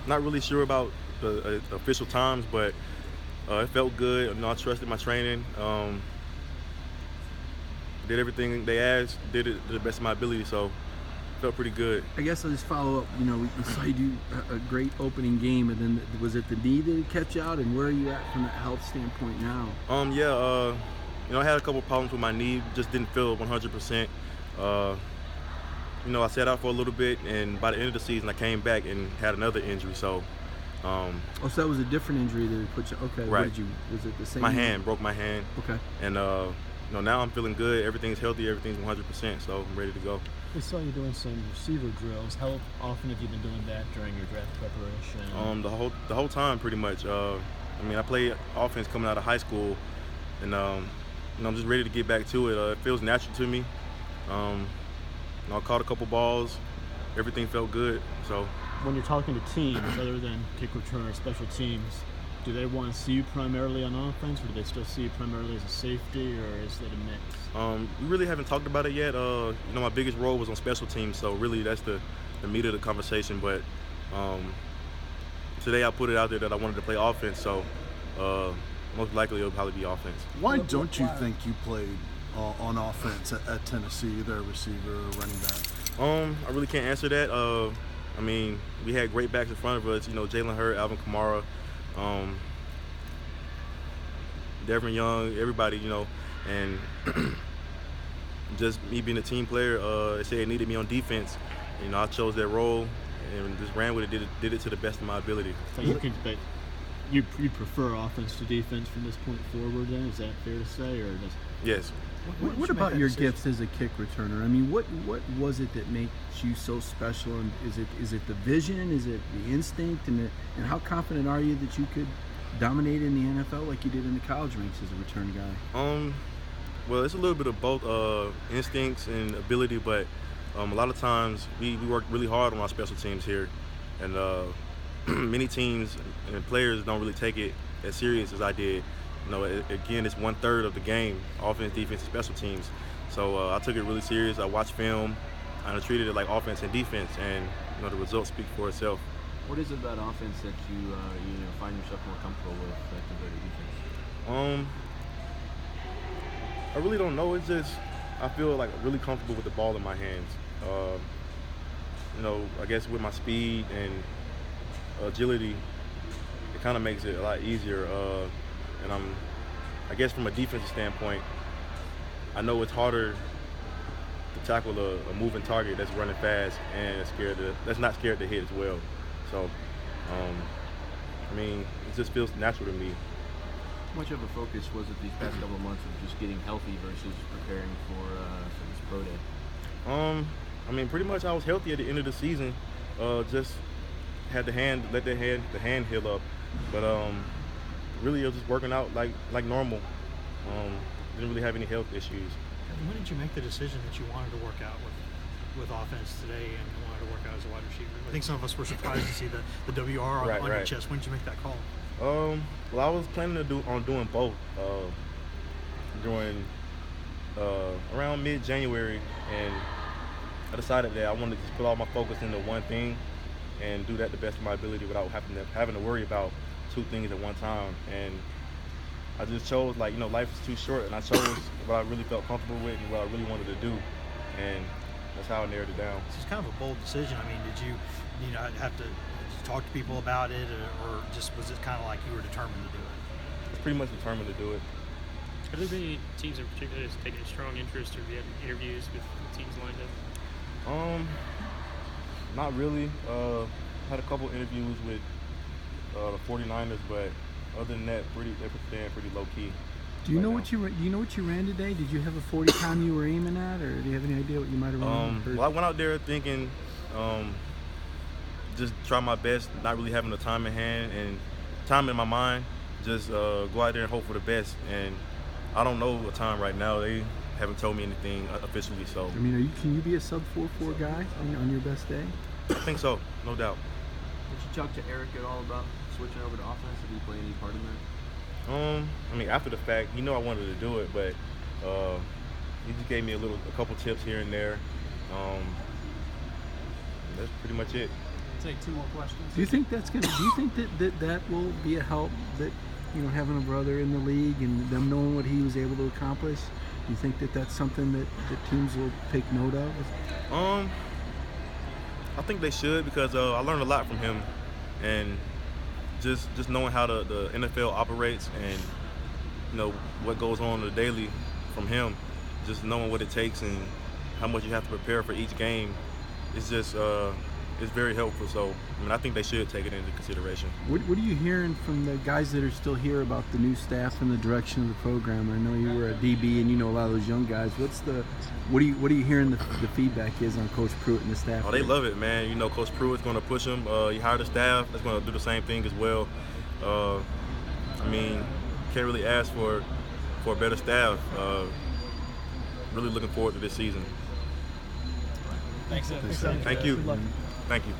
Not really sure about the official times, but it felt good. I trusted my training. Did everything they asked. Did it to the best of my ability. So felt pretty good. I guess I'll just follow up. We saw you do a great opening game, and then was it the knee that kept you out? And where are you at from that health standpoint now? Yeah. I had a couple problems with my knee. Just didn't feel 100%. I sat out for a little bit, and by the end of the season, I came back and had another injury. So, Oh, so that was a different injury that put you. Okay, right. Was it the same? My hand broke my hand. Okay. And now I'm feeling good. Everything's healthy. Everything's 100%. So I'm ready to go. We saw you doing some receiver drills. How often have you been doing that during your draft preparation? The whole time, pretty much. I played offense coming out of high school, and I'm just ready to get back to it. It feels natural to me. I caught a couple balls. Everything felt good. So when you're talking to teams, other than kick return or special teams, do they want to see you primarily on offense, or do they still see you primarily as a safety, or is it a mix? We really haven't talked about it yet. My biggest role was on special teams, so really that's the meat of the conversation. But today I put it out there that I wanted to play offense, so most likely it'll probably be offense. Why don't you think you played on offense at Tennessee, either a receiver or running back? I really can't answer that. We had great backs in front of us. Jalen Hurd, Alvin Kamara, Devin Young, everybody. And just me being a team player, they said it needed me on defense. I chose that role and just ran with it. Did it to the best of my ability. So you prefer offense to defense from this point forward? Then is that fair to say, or does? Yes. What about your gifts as a kick returner? What was it that makes you so special? And is it the vision? Is it the instinct? And how confident are you that you could dominate in the NFL like you did in the college ranks as a return guy? Well, it's a little bit of both instincts and ability, but a lot of times we work really hard on our special teams here, and many teams and players don't really take it as serious as I did. Again, it's 1/3 of the game, offense, defense, and special teams. So I took it really serious. I watched film. I treated it like offense and defense, and the results speak for itself. What is it about offense that you find yourself more comfortable with compared to defense? I really don't know. It's just I feel like really comfortable with the ball in my hands. I guess with my speed and agility, it kind of makes it a lot easier. And I guess from a defensive standpoint, I know it's harder to tackle a moving target that's running fast and that's not scared to hit as well. So, it just feels natural to me. How much of a focus was it these past couple of months of just getting healthy versus preparing for this pro day? Pretty much I was healthy at the end of the season. Just had let the hand heal up, but really I was just working out like normal. Didn't really have any health issues. When did you make the decision that you wanted to work out with offense today and you wanted to work out as a wide receiver? I think some of us were surprised to see the WR on your chest. When did you make that call? Well, I was planning on doing both during around mid-January, and I decided that I wanted to just put all my focus into one thing and do that the best of my ability without having to worry about two things at one time. And I just chose, life is too short, and I chose what I really felt comfortable with and what I really wanted to do, and that's how I narrowed it down. It's kind of a bold decision. Did you have to talk to people about it, or just was it kind of like you were determined to do it? It's pretty much determined to do it. Are there any teams in particular that's taken a strong interest, or have you had interviews with teams lined up? Not really. Had a couple interviews with the 49ers, but other than that, they're staying pretty low key. Do you know what you ran today? Did you have a 40 time you were aiming at, or do you have any idea what you might have run? Well, I went out there thinking just try my best, not really having the time in hand and time in my mind. Just go out there and hope for the best. And I don't know a time right now. They haven't told me anything officially. So can you be a sub 4.4 guy on your best day? I think so, no doubt. Did you talk to Eric at all about switching over to offense? Did he play any part in that? After the fact, I wanted to do it, but he just gave me a couple tips here and there. That's pretty much it. take 2 more questions. Do you think that's gonna? Do you think that will be a help? That having a brother in the league and them knowing what he was able to accomplish. Do you think that that's something that teams will take note of? I think they should, because I learned a lot from him, and just knowing how the NFL operates and what goes on the daily from him, just knowing what it takes and how much you have to prepare for each game, it's just it's very helpful. So I think they should take it into consideration. What are you hearing from the guys that are still here about the new staff and the direction of the program? I know you were a DB and you know a lot of those young guys. What are you hearing the feedback is on Coach Pruitt and the staff? Oh, they love it, man. Coach Pruitt's going to push them. He hired a staff that's going to do the same thing as well. Can't really ask for a better staff. Really looking forward to this season. Thanks, Ed. Thank you. Thank you.